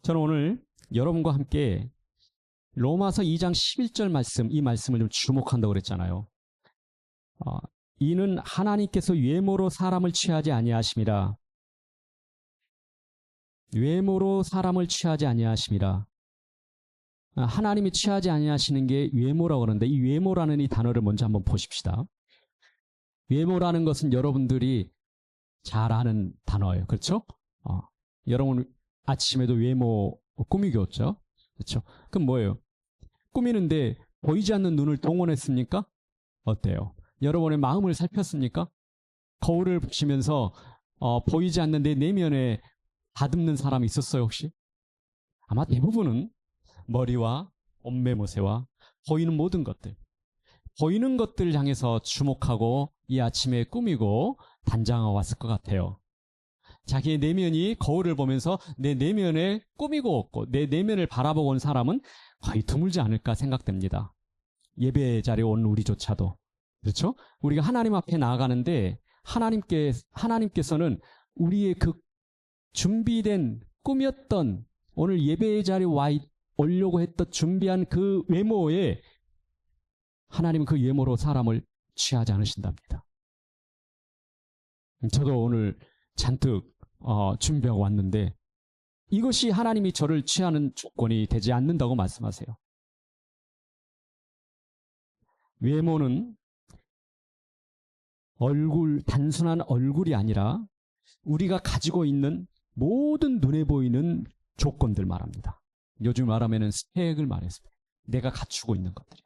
저는 오늘 여러분과 함께 로마서 2장 11절 말씀, 이 말씀을 좀 주목한다고 그랬잖아요. 이는 하나님께서 외모로 사람을 취하지 아니하심이라. 외모로 사람을 취하지 아니하심이라. 하나님이 취하지 아니하시는 게 외모라고 그러는데, 이 외모라는 이 단어를 먼저 한번 보십시다. 외모라는 것은 여러분들이 잘 아는 단어예요. 그렇죠? 여러분 아침에도 외모 꾸미겼죠? 그렇죠? 그럼 뭐예요? 꾸미는데 보이지 않는 눈을 동원했습니까? 어때요? 여러분의 마음을 살폈습니까? 거울을 보시면서 보이지 않는 내 내면에 다듬는 사람이 있었어요, 혹시? 아마 대부분은 머리와 옷매무새와 보이는 모든 것들, 보이는 것들을 향해서 주목하고 이 아침에 꾸미고 단장하고 왔을 것 같아요. 자기의 내면이 거울을 보면서 내 내면에 꾸미고 없고 내 내면을 바라보고 온 사람은 거의 드물지 않을까 생각됩니다. 예배 자리에 온 우리조차도. 그렇죠? 우리가 하나님 앞에 나아가는데 하나님께서는 우리의 그 준비된 꾸몄던 오늘 예배 자리에 오려고 했던 준비한 그 외모에 하나님은 그 외모로 사람을 취하지 않으신답니다. 저도 오늘 잔뜩 준비하고 왔는데 이것이 하나님이 저를 취하는 조건이 되지 않는다고 말씀하세요. 외모는 단순한 얼굴이 아니라 우리가 가지고 있는 모든 눈에 보이는 조건들 말합니다. 요즘 말하면 스펙을 말했습니다. 내가 갖추고 있는 것들이요.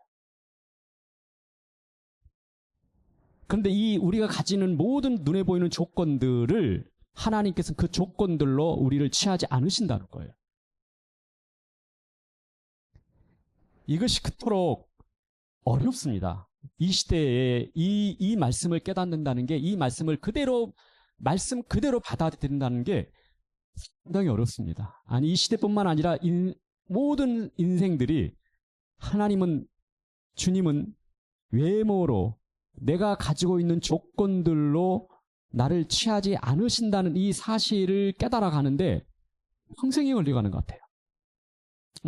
그런데 이 우리가 가지는 모든 눈에 보이는 조건들을 하나님께서는 그 조건들로 우리를 취하지 않으신다는 거예요. 이것이 그토록 어렵습니다. 이 시대에 이 말씀을 깨닫는다는 게, 이 말씀을 말씀 그대로 받아들인다는 게 상당히 어렵습니다. 아니, 이 시대뿐만 아니라 모든 인생들이 주님은 외모로 내가 가지고 있는 조건들로 나를 취하지 않으신다는 이 사실을 깨달아 가는데 평생이 걸려가는 것 같아요.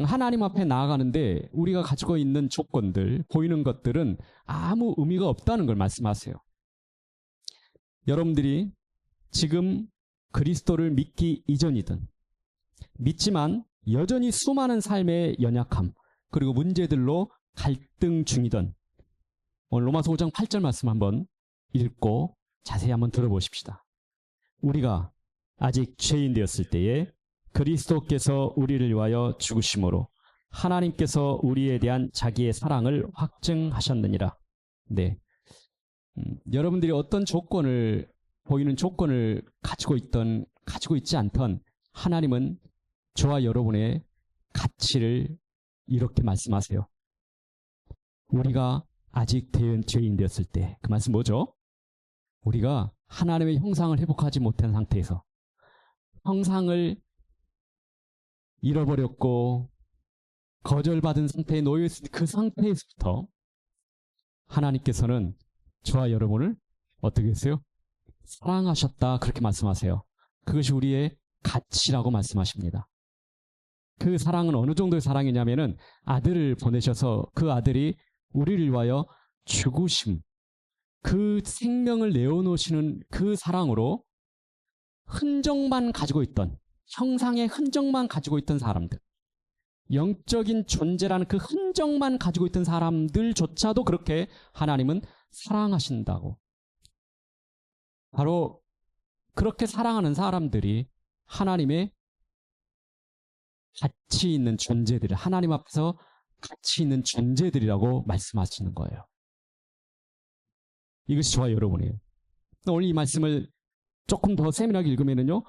하나님 앞에 나아가는데 우리가 가지고 있는 조건들, 보이는 것들은 아무 의미가 없다는 걸 말씀하세요. 여러분들이 지금 그리스도를 믿기 이전이든 믿지만 여전히 수많은 삶의 연약함 그리고 문제들로 갈등 중이든 오늘 로마서 5장 8절 말씀 한번 읽고 자세히 한번 들어보십시다. 우리가 아직 죄인 되었을 때에 그리스도께서 우리를 위하여 죽으심으로 하나님께서 우리에 대한 자기의 사랑을 확증하셨느니라. 네, 여러분들이 어떤 보이는 조건을 가지고 있지 않던 하나님은 저와 여러분의 가치를 이렇게 말씀하세요. 우리가 아직 죄인 되었을 때, 그 말씀 뭐죠? 우리가 하나님의 형상을 회복하지 못한 상태에서 형상을 잃어버렸고 거절받은 상태에 놓여있을 그 상태에서부터 하나님께서는 저와 여러분을 어떻게 했어요? 사랑하셨다, 그렇게 말씀하세요. 그것이 우리의 가치라고 말씀하십니다. 그 사랑은 어느 정도의 사랑이냐면은 아들을 보내셔서 그 아들이 우리를 위하여 죽으심, 그 생명을 내어놓으시는 그 사랑으로 흔적만 가지고 있던, 형상의 흔적만 가지고 있던 사람들, 영적인 존재라는 그 흔적만 가지고 있던 사람들조차도 그렇게 하나님은 사랑하신다고. 바로 그렇게 사랑하는 사람들이 하나님의 가치 있는 존재들, 하나님 앞에서 가치 있는 존재들이라고 말씀하시는 거예요. 이것이 저와 여러분이에요. 오늘 이 말씀을 조금 더 세밀하게 읽으면요,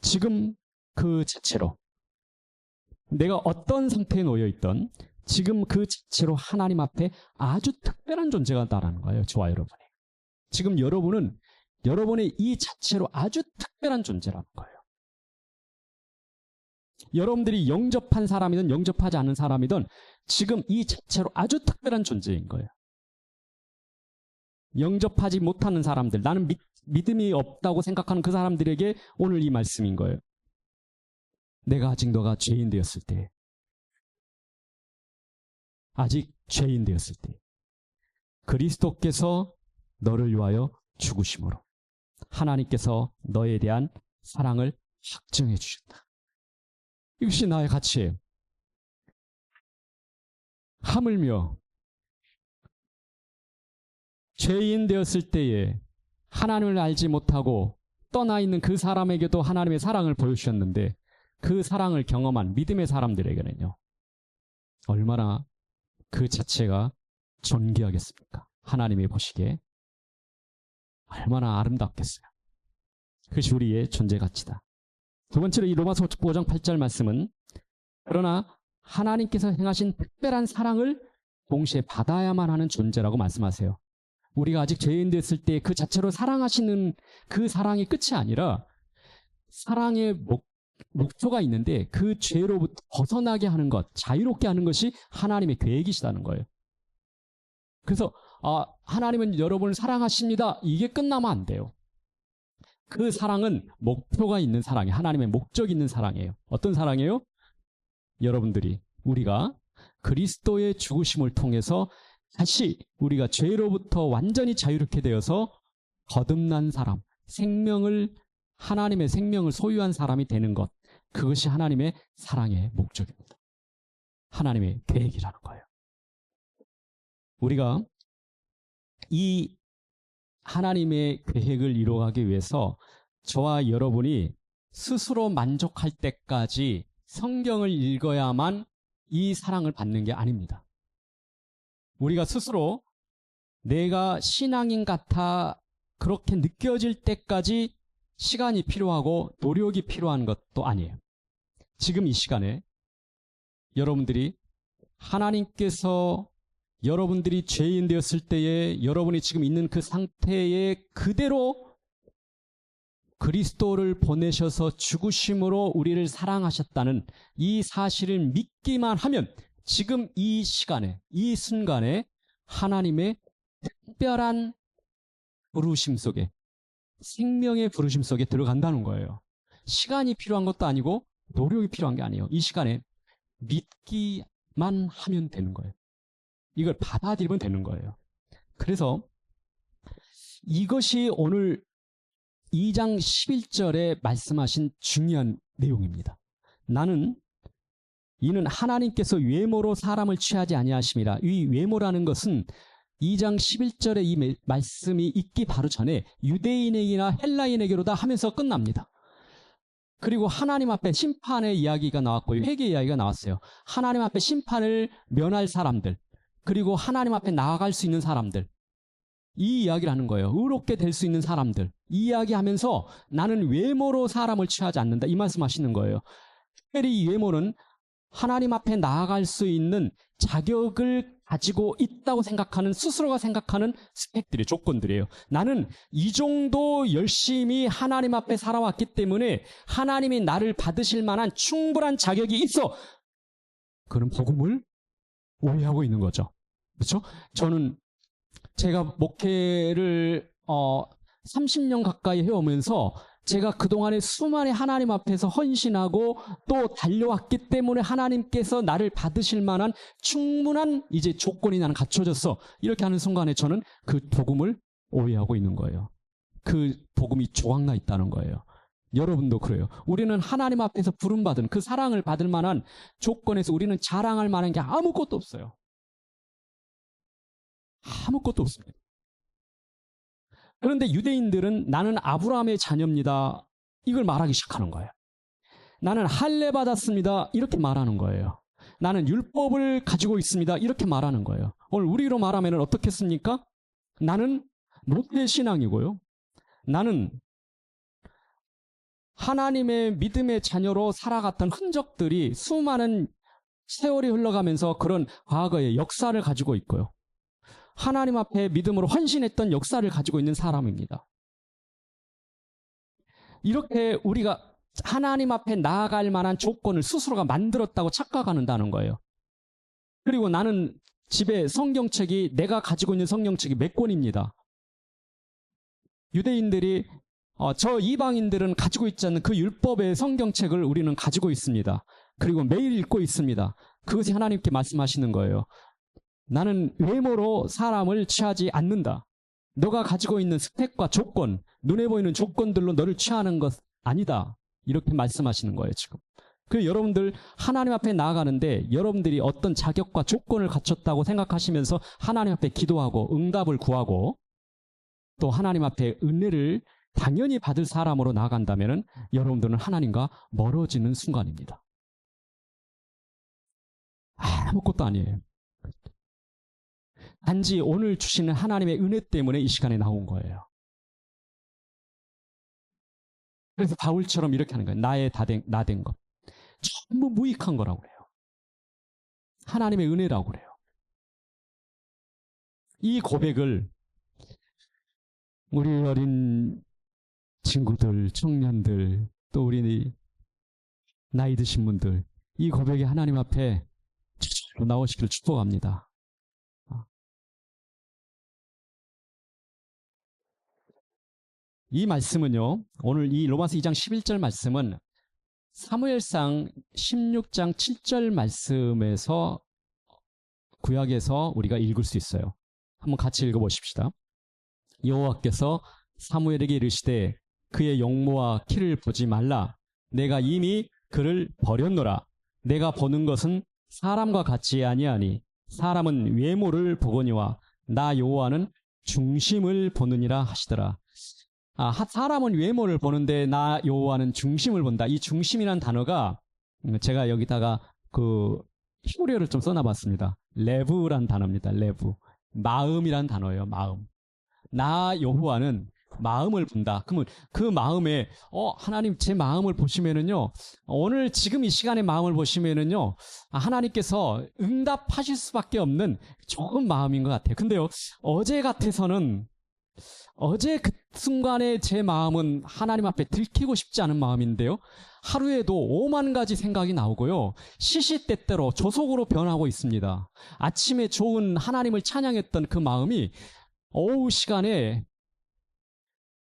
지금 그 자체로 내가 어떤 상태에 놓여 있던 지금 그 자체로 하나님 앞에 아주 특별한 존재가 나라는 거예요. 저와 여러분이. 지금 여러분의 이 자체로 아주 특별한 존재라는 거예요. 여러분들이 영접한 사람이든 영접하지 않은 사람이든 지금 이 자체로 아주 특별한 존재인 거예요. 영접하지 못하는 사람들, 나는 믿음이 없다고 생각하는 그 사람들에게 오늘 이 말씀인 거예요. 내가 아직 너가 죄인 되었을 때, 아직 죄인 되었을 때 그리스도께서 너를 위하여 죽으심으로 하나님께서 너에 대한 사랑을 확증해 주셨다. 이것이 나의 가치예요. 하물며 죄인 되었을 때에 하나님을 알지 못하고 떠나 있는 그 사람에게도 하나님의 사랑을 보여주셨는데 그 사랑을 경험한 믿음의 사람들에게는요, 얼마나 그 자체가 존귀하겠습니까? 하나님이 보시기에 얼마나 아름답겠어요. 그것이 우리의 존재 가치다. 두 번째로 이 로마서 5장 8절 말씀은 그러나 하나님께서 행하신 특별한 사랑을 동시에 받아야만 하는 존재라고 말씀하세요. 우리가 아직 죄인 됐을 때 그 자체로 사랑하시는 그 사랑이 끝이 아니라 사랑의 목표가 있는데 그 죄로부터 벗어나게 하는 것, 자유롭게 하는 것이 하나님의 계획이시다는 거예요. 그래서 하나님은 여러분을 사랑하십니다. 이게 끝나면 안 돼요. 그 사랑은 목표가 있는 사랑이에요. 하나님의 목적이 있는 사랑이에요. 어떤 사랑이에요? 여러분들이, 우리가 그리스도의 죽으심을 통해서 다시 우리가 죄로부터 완전히 자유롭게 되어서 거듭난 사람, 하나님의 생명을 소유한 사람이 되는 것, 그것이 하나님의 사랑의 목적입니다. 하나님의 계획이라는 거예요. 우리가 이 하나님의 계획을 이루어가기 위해서 저와 여러분이 스스로 만족할 때까지 성경을 읽어야만 이 사랑을 받는 게 아닙니다. 우리가 스스로 내가 신앙인 같아 그렇게 느껴질 때까지 시간이 필요하고 노력이 필요한 것도 아니에요. 지금 이 시간에 여러분들이 하나님께서 여러분들이 죄인 되었을 때에 여러분이 지금 있는 그 상태에 그대로 그리스도를 보내셔서 죽으심으로 우리를 사랑하셨다는 이 사실을 믿기만 하면 지금 이 시간에, 이 순간에 하나님의 특별한 부르심 속에, 생명의 부르심 속에 들어간다는 거예요. 시간이 필요한 것도 아니고 노력이 필요한 게 아니에요. 이 시간에 믿기만 하면 되는 거예요. 이걸 받아들이면 되는 거예요. 그래서 이것이 오늘 2장 11절에 말씀하신 중요한 내용입니다. 이는 하나님께서 외모로 사람을 취하지 아니하심이라. 이 외모라는 것은 2장 11절에 이 말씀이 있기 바로 전에 유대인에게나 헬라인에게로다 하면서 끝납니다. 그리고 하나님 앞에 심판의 이야기가 나왔고요. 회개 이야기가 나왔어요. 하나님 앞에 심판을 면할 사람들, 그리고 하나님 앞에 나아갈 수 있는 사람들, 이 이야기를 하는 거예요. 의롭게 될 수 있는 사람들, 이 이야기하면서 나는 외모로 사람을 취하지 않는다, 이 말씀하시는 거예요. 특별히 이 외모는 하나님 앞에 나아갈 수 있는 자격을 가지고 있다고 생각하는, 스스로가 생각하는 스펙들이, 조건들이에요. 나는 이 정도 열심히 하나님 앞에 살아왔기 때문에 하나님이 나를 받으실 만한 충분한 자격이 있어. 그런 복음을 오해하고 있는 거죠. 그렇죠? 저는 제가 목회를 30년 가까이 해오면서 제가 그동안에 수많은 하나님 앞에서 헌신하고 또 달려왔기 때문에 하나님께서 나를 받으실 만한 충분한 이제 조건이 나는 갖춰졌어, 이렇게 하는 순간에 저는 그 복음을 오해하고 있는 거예요. 그 복음이 조각나 있다는 거예요. 여러분도 그래요. 우리는 하나님 앞에서 부름받은 그 사랑을 받을 만한 조건에서 우리는 자랑할 만한 게 아무것도 없어요. 아무것도 없습니다. 그런데 유대인들은 나는 아브라함의 자녀입니다, 이걸 말하기 시작하는 거예요. 나는 할례 받았습니다, 이렇게 말하는 거예요. 나는 율법을 가지고 있습니다, 이렇게 말하는 거예요. 오늘 우리로 말하면 어떻겠습니까? 나는 모태 신앙이고요. 나는 하나님의 믿음의 자녀로 살아갔던 흔적들이 수많은 세월이 흘러가면서 그런 과거의 역사를 가지고 있고요. 하나님 앞에 믿음으로 헌신했던 역사를 가지고 있는 사람입니다. 이렇게 우리가 하나님 앞에 나아갈 만한 조건을 스스로가 만들었다고 착각한다는 거예요. 그리고 나는 집에 성경책이, 내가 가지고 있는 성경책이 몇 권입니다. 유대인들이 저 이방인들은 가지고 있지 않는 그 율법의 성경책을 우리는 가지고 있습니다. 그리고 매일 읽고 있습니다. 그것이 하나님께 말씀하시는 거예요. 나는 외모로 사람을 취하지 않는다. 너가 가지고 있는 스펙과 조건, 눈에 보이는 조건들로 너를 취하는 것 아니다. 이렇게 말씀하시는 거예요, 지금. 여러분들 하나님 앞에 나아가는데 여러분들이 어떤 자격과 조건을 갖췄다고 생각하시면서 하나님 앞에 기도하고 응답을 구하고 또 하나님 앞에 은혜를 당연히 받을 사람으로 나아간다면 여러분들은 하나님과 멀어지는 순간입니다. 아무것도 아니에요. 단지 오늘 주시는 하나님의 은혜 때문에 이 시간에 나온 거예요. 그래서 바울처럼 이렇게 하는 거예요. 나된 것. 전부 무익한 거라고 그래요. 하나님의 은혜라고 그래요. 이 고백을 우리 어린 친구들, 청년들, 또 우리 나이 드신 분들, 이 고백이 하나님 앞에 나오시기를 축복합니다. 이 말씀은요, 오늘 이 로마서 2장 11절 말씀은 사무엘상 16장 7절 말씀에서 구약에서 우리가 읽을 수 있어요. 한번 같이 읽어보십시다. 여호와께서 사무엘에게 이르시되 그의 용모와 키를 보지 말라. 내가 이미 그를 버렸노라. 내가 보는 것은 사람과 같지 아니하니 사람은 외모를 보거니와 나 여호와는 중심을 보느니라 하시더라. 사람은 외모를 보는데 나 여호와는 중심을 본다. 이 중심이란 단어가 제가 여기다가 히브리어를 좀 써놔봤습니다. 레브란 단어입니다. 레브. 마음이란 단어예요. 마음. 나 여호와는 마음을 본다. 그러면 그 마음에 하나님 제 마음을 보시면은요, 오늘 지금 이 시간에 마음을 보시면은요, 하나님께서 응답하실 수밖에 없는 좋은 마음인 것 같아요. 근데요, 어제 같아서는 어제 그 순간에 제 마음은 하나님 앞에 들키고 싶지 않은 마음인데요, 하루에도 5만 가지 생각이 나오고요, 시시때때로 조속으로 변하고 있습니다. 아침에 좋은 하나님을 찬양했던 그 마음이 오후 시간에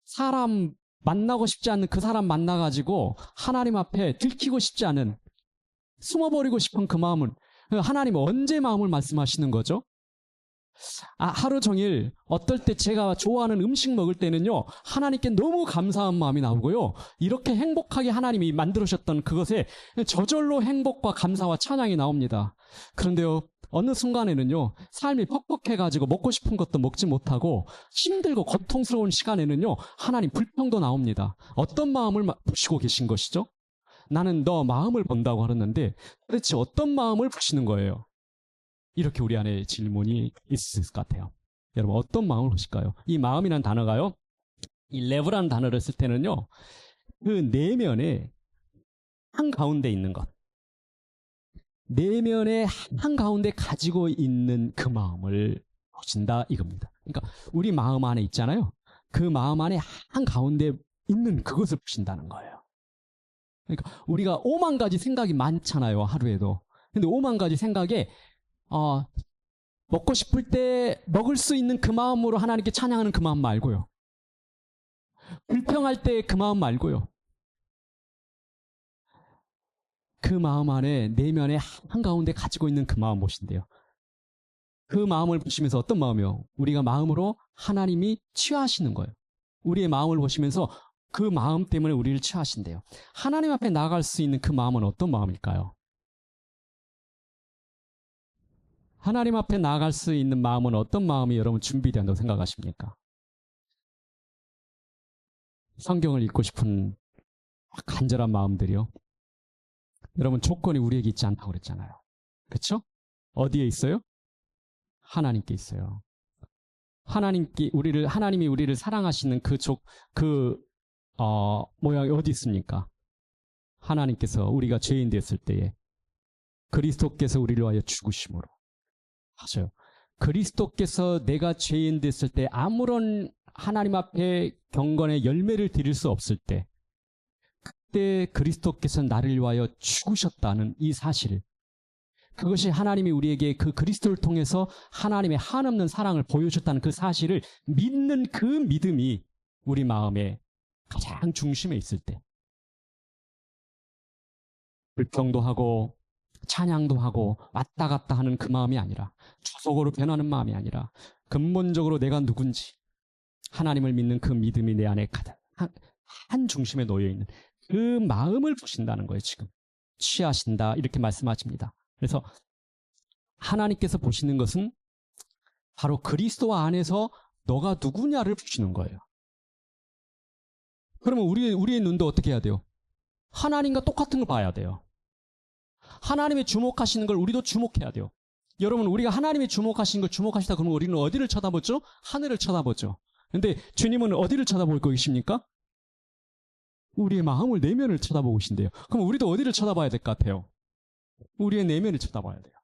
사람 만나고 싶지 않은 그 사람 만나가지고 하나님 앞에 들키고 싶지 않은, 숨어버리고 싶은 그 마음은 하나님 언제 마음을 말씀하시는 거죠? 하루 종일 어떨 때 제가 좋아하는 음식 먹을 때는요, 하나님께 너무 감사한 마음이 나오고요, 이렇게 행복하게 하나님이 만들으셨던 그것에 저절로 행복과 감사와 찬양이 나옵니다. 그런데요, 어느 순간에는요, 삶이 퍽퍽해가지고 먹고 싶은 것도 먹지 못하고 힘들고 고통스러운 시간에는요, 하나님 불평도 나옵니다. 어떤 마음을 보시고 계신 것이죠? 나는 너 마음을 본다고 하는데 도대체 어떤 마음을 보시는 거예요? 이렇게 우리 안에 질문이 있을 것 같아요. 여러분, 어떤 마음을 보실까요? 이 마음이라는 단어가요, 이 레브라는 단어를 쓸 때는요, 그 내면에 한가운데 있는 것, 내면의 한가운데 가지고 있는 그 마음을 보신다 이겁니다. 그러니까 우리 마음 안에 있잖아요. 그 마음 안에 한가운데 있는 그것을 보신다는 거예요. 그러니까 우리가 5만 가지 생각이 많잖아요, 하루에도. 근데 5만 가지 생각에 먹고 싶을 때 먹을 수 있는 그 마음으로 하나님께 찬양하는 그 마음 말고요, 불평할 때 그 마음 말고요, 그 마음 안에 내면에 한가운데 가지고 있는 그 마음 보신대요. 그 마음을 보시면서 어떤 마음이요? 우리가 마음으로 하나님이 취하시는 거예요. 우리의 마음을 보시면서 그 마음 때문에 우리를 취하신대요. 하나님 앞에 나아갈 수 있는 그 마음은 어떤 마음일까요? 하나님 앞에 나아갈 수 있는 마음은 어떤 마음이 여러분 준비된다고 생각하십니까? 성경을 읽고 싶은 간절한 마음들이요. 여러분, 조건이 우리에게 있지 않다고 그랬잖아요. 그렇죠? 어디에 있어요? 하나님께 있어요. 하나님이 우리를 사랑하시는 모양이 어디 있습니까? 하나님께서 우리가 죄인 됐을 때에 그리스도께서 우리를 위하여 죽으심으로. 맞아요. 그리스도께서 내가 죄인 됐을 때 아무런 하나님 앞에 경건의 열매를 드릴 수 없을 때, 그때 그리스도께서 나를 위하여 죽으셨다는 이 사실, 그것이 하나님이 우리에게 그 그리스도를 통해서 하나님의 한없는 사랑을 보여줬다는 그 사실을 믿는 그 믿음이 우리 마음에 가장 중심에 있을 때 불평도 하고 찬양도 하고 왔다 갔다 하는 그 마음이 아니라, 주속으로 변하는 마음이 아니라 근본적으로 내가 누군지 하나님을 믿는 그 믿음이 내 안에 가득 한 중심에 놓여 있는 그 마음을 보신다는 거예요. 지금 취하신다 이렇게 말씀하십니다. 그래서 하나님께서 보시는 것은 바로 그리스도 안에서 너가 누구냐를 보시는 거예요. 그러면 우리의 눈도 어떻게 해야 돼요? 하나님과 똑같은 걸 봐야 돼요. 하나님이 주목하시는 걸 우리도 주목해야 돼요. 여러분, 우리가 하나님이 주목하시는 걸 주목하시다 그러면 우리는 어디를 쳐다보죠? 하늘을 쳐다보죠. 근데 주님은 어디를 쳐다보고 계십니까? 우리의 마음을, 내면을 쳐다보고 계신데요. 그럼 우리도 어디를 쳐다봐야 될 것 같아요? 우리의 내면을 쳐다봐야 돼요.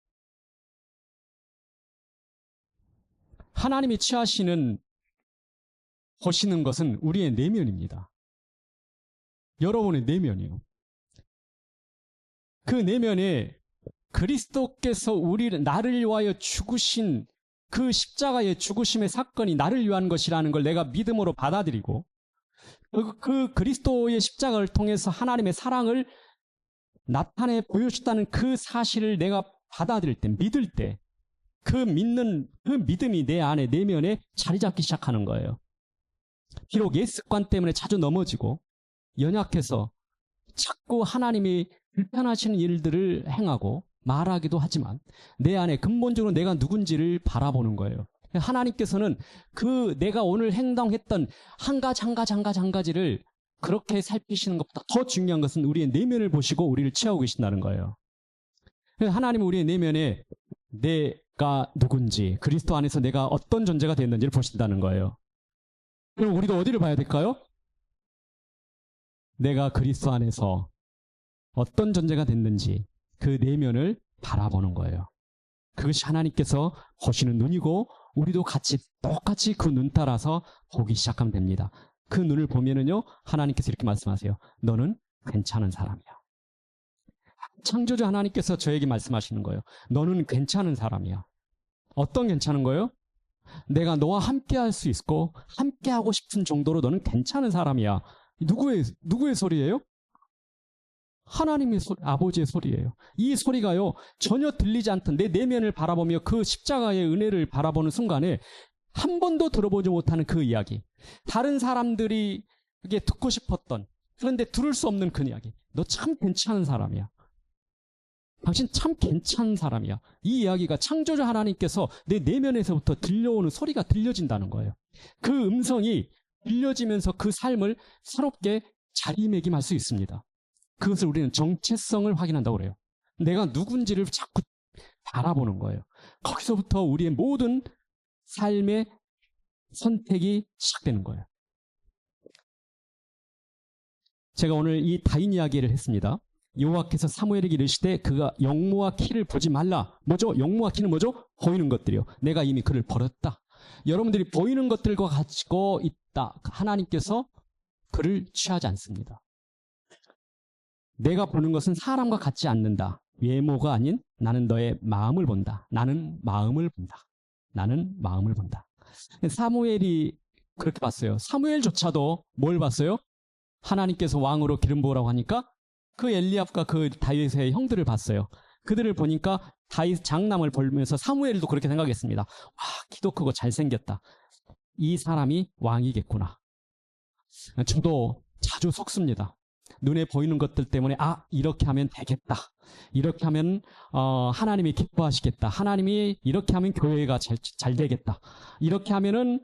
하나님이 취하시는, 보시는 것은 우리의 내면입니다. 여러분의 내면이요. 그 내면에 그리스도께서 나를 위하여 죽으신 그 십자가의 죽으심의 사건이 나를 위한 것이라는 걸 내가 믿음으로 받아들이고, 그 그리스도의 십자가를 통해서 하나님의 사랑을 나타내 보여줬다는 그 사실을 내가 받아들일 때, 믿을 때, 그 믿음이 내 안에, 내면에 자리 잡기 시작하는 거예요. 비록 옛 습관 때문에 자주 넘어지고 연약해서 자꾸 하나님이 불편하시는 일들을 행하고 말하기도 하지만 내 안에 근본적으로 내가 누군지를 바라보는 거예요. 하나님께서는 그 내가 오늘 행동했던 한 가지를 그렇게 살피시는 것보다 더 중요한 것은 우리의 내면을 보시고 우리를 취하고 계신다는 거예요. 하나님은 우리의 내면에 내가 누군지, 그리스도 안에서 내가 어떤 존재가 됐는지를 보신다는 거예요. 그럼 우리도 어디를 봐야 될까요? 내가 그리스도 안에서 어떤 존재가 됐는지 그 내면을 바라보는 거예요. 그것이 하나님께서 보시는 눈이고 우리도 똑같이 그 눈 따라서 보기 시작하면 됩니다. 그 눈을 보면은요, 하나님께서 이렇게 말씀하세요. 너는 괜찮은 사람이야. 창조주 하나님께서 저에게 말씀하시는 거예요. 너는 괜찮은 사람이야. 어떤 괜찮은 거예요? 내가 너와 함께 할 수 있고 함께 하고 싶은 정도로 너는 괜찮은 사람이야. 누구의 소리예요? 하나님의 소리, 아버지의 소리예요. 이 소리가요, 전혀 들리지 않던 내 내면을 바라보며 그 십자가의 은혜를 바라보는 순간에 한 번도 들어보지 못하는 그 이야기, 다른 사람들이 그게 듣고 싶었던, 그런데 들을 수 없는 그 이야기. 너 참 괜찮은 사람이야. 당신 참 괜찮은 사람이야. 이 이야기가 창조주 하나님께서 내 내면에서부터 들려오는 소리가 들려진다는 거예요. 그 음성이 들려지면서 그 삶을 새롭게 자리매김할 수 있습니다. 그것을 우리는 정체성을 확인한다고 그래요. 내가 누군지를 자꾸 바라보는 거예요. 거기서부터 우리의 모든 삶의 선택이 시작되는 거예요. 제가 오늘 이 다윈 이야기를 했습니다. 여호와께서 사무엘에게 이르시되 그가 영모와 키를 보지 말라. 뭐죠? 영모와 키는 뭐죠? 보이는 것들이요. 내가 이미 그를 버렸다. 여러분들이 보이는 것들과 가지고 있다. 하나님께서 그를 취하지 않습니다. 내가 보는 것은 사람과 같지 않는다. 외모가 아닌 나는 너의 마음을 본다. 나는 마음을 본다. 나는 마음을 본다. 사무엘이 그렇게 봤어요. 사무엘조차도 뭘 봤어요? 하나님께서 왕으로 기름 부으라고 하니까 그 엘리압과 그 다윗의 형들을 봤어요. 그들을 보니까 다윗 장남을 보면서 사무엘도 그렇게 생각했습니다. 와, 키도 크고 잘생겼다. 이 사람이 왕이겠구나. 저도 자주 속습니다. 눈에 보이는 것들 때문에 이렇게 하면 되겠다. 이렇게 하면 하나님이 기뻐하시겠다. 하나님이 이렇게 하면 교회가 잘 되겠다. 이렇게 하면은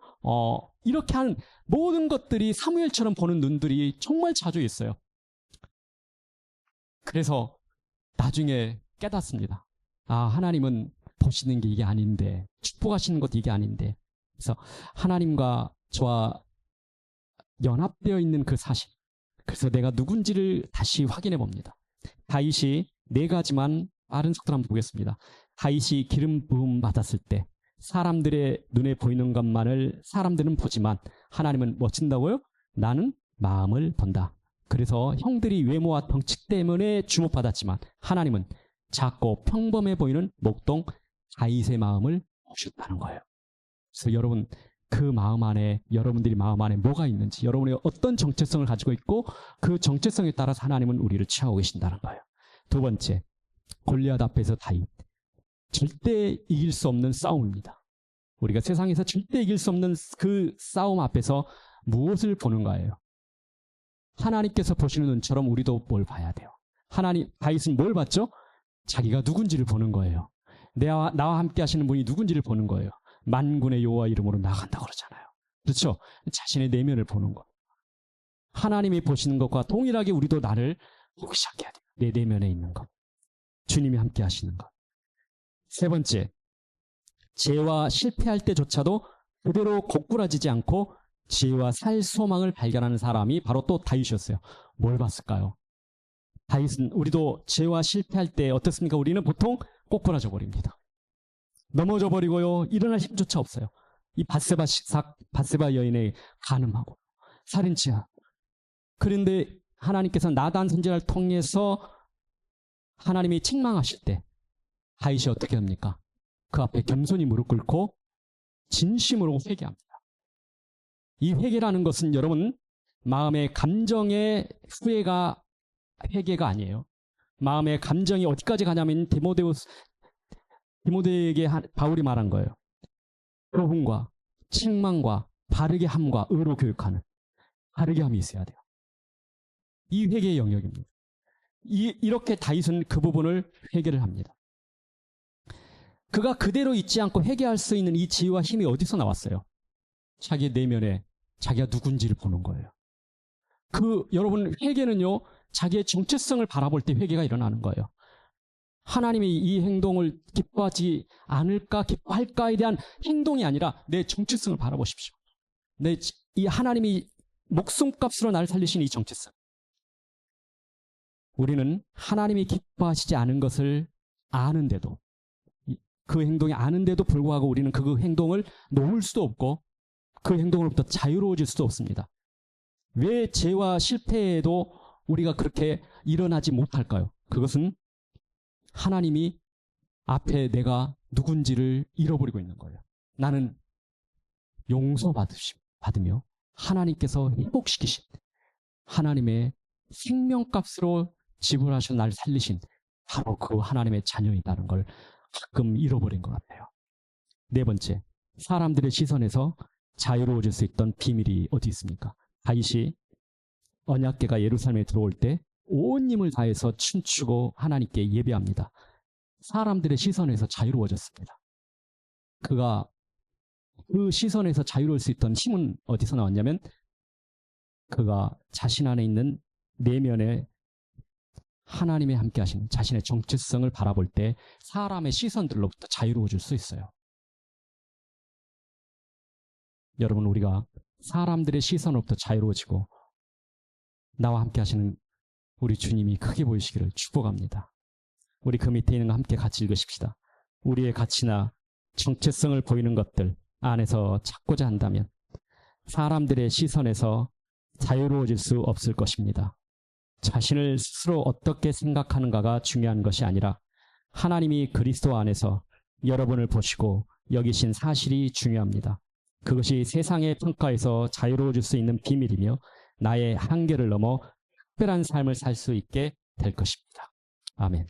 이렇게 하는 모든 것들이 사무엘처럼 보는 눈들이 정말 자주 있어요. 그래서 나중에 깨닫습니다. 하나님은 보시는 게 이게 아닌데, 축복하시는 것도 이게 아닌데. 그래서 하나님과 저와 연합되어 있는 그 사실, 그래서 내가 누군지를 다시 확인해 봅니다. 다윗이 4가지만 빠른 속도로 한번 보겠습니다. 다윗이 기름 부음 받았을 때 사람들의 눈에 보이는 것만을 사람들은 보지만 하나님은 뭐 친다고요? 나는 마음을 본다. 그래서 형들이 외모와 덩치 때문에 주목받았지만 하나님은 작고 평범해 보이는 목동 다윗의 마음을 보셨다는 거예요. 그래서 여러분, 그 마음 안에, 여러분들이 마음 안에 뭐가 있는지, 여러분이 어떤 정체성을 가지고 있고 그 정체성에 따라서 하나님은 우리를 취하고 계신다는 거예요. 두 번째, 골리앗 앞에서 다윗. 절대 이길 수 없는 싸움입니다. 우리가 세상에서 절대 이길 수 없는 그 싸움 앞에서 무엇을 보는 거예요? 하나님께서 보시는 눈처럼 우리도 뭘 봐야 돼요. 다윗은 뭘 봤죠? 자기가 누군지를 보는 거예요. 나와 함께 하시는 분이 누군지를 보는 거예요. 만군의 여호와 이름으로 나간다고 그러잖아요. 그렇죠? 자신의 내면을 보는 거. 하나님이 보시는 것과 동일하게 우리도 나를 보기 시작해야 돼요. 내 내면에 있는 것. 주님이 함께 하시는 것. 세 번째, 죄와 실패할 때조차도 그대로 고꾸라지지 않고 지혜와 살 소망을 발견하는 사람이 바로 또 다윗이었어요. 뭘 봤을까요? 다윗은, 우리도 죄와 실패할 때 어떻습니까? 우리는 보통 꼬꾸라져 버립니다. 넘어져 버리고요. 일어날 힘조차 없어요. 이 밧세바 여인의 간음하고 살인죄. 그런데 하나님께서 나단 선지자를 통해서 하나님이 책망하실 때 다윗이 어떻게 합니까? 그 앞에 겸손히 무릎 꿇고 진심으로 회개합니다. 이 회개라는 것은 여러분, 마음의 감정의 회개가 아니에요. 마음의 감정이 어디까지 가냐면 디모데에게 바울이 말한 거예요. 교훈과 책망과 바르게 함과 의로 교육하는 바르게 함이 있어야 돼요. 이 회개의 영역입니다. 이렇게 다윗은 그 부분을 회개를 합니다. 그가 그대로 있지 않고 회개할 수 있는 이 지혜와 힘이 어디서 나왔어요? 자기 내면에 자기가 누군지를 보는 거예요. 여러분, 회개는요, 자기의 정체성을 바라볼 때 회개가 일어나는 거예요. 하나님이 이 행동을 기뻐하지 않을까, 기뻐할까에 대한 행동이 아니라 내 정체성을 바라보십시오. 이 하나님이 목숨값으로 나를 살리신 이 정체성. 우리는 하나님이 기뻐하시지 않은 것을 아는데도, 그 행동이 아는데도 불구하고 우리는 그 행동을 놓을 수도 없고 그 행동으로부터 자유로워질 수도 없습니다. 왜 죄와 실패에도 우리가 그렇게 일어나지 못할까요? 그것은 하나님이 앞에 내가 누군지를 잃어버리고 있는 거예요. 나는 용서받으며 하나님께서 회복시키신 하나님의 생명값으로 지불하셔 나를 살리신 바로 그 하나님의 자녀이다는 걸 가끔 잃어버린 것 같아요. 네 번째, 사람들의 시선에서 자유로워질 수 있던 비밀이 어디 있습니까? 다윗이 언약궤가 예루살렘에 들어올 때 온 힘을 다해서 춤추고 하나님께 예배합니다. 사람들의 시선에서 자유로워졌습니다. 그가 그 시선에서 자유로울 수 있던 힘은 어디서 나왔냐면 그가 자신 안에 있는 내면에 하나님의 함께 하시는 자신의 정체성을 바라볼 때 사람의 시선들로부터 자유로워질 수 있어요. 여러분, 우리가 사람들의 시선으로부터 자유로워지고 나와 함께 하시는 우리 주님이 크게 보이시기를 축복합니다. 우리 그 밑에 있는 거 함께 같이 읽으십시다. 우리의 가치나 정체성을 보이는 것들 안에서 찾고자 한다면 사람들의 시선에서 자유로워질 수 없을 것입니다. 자신을 스스로 어떻게 생각하는가가 중요한 것이 아니라 하나님이 그리스도 안에서 여러분을 보시고 여기신 사실이 중요합니다. 그것이 세상의 평가에서 자유로워질 수 있는 비밀이며 나의 한계를 넘어 특별한 삶을 살 수 있게 될 것입니다. 아멘.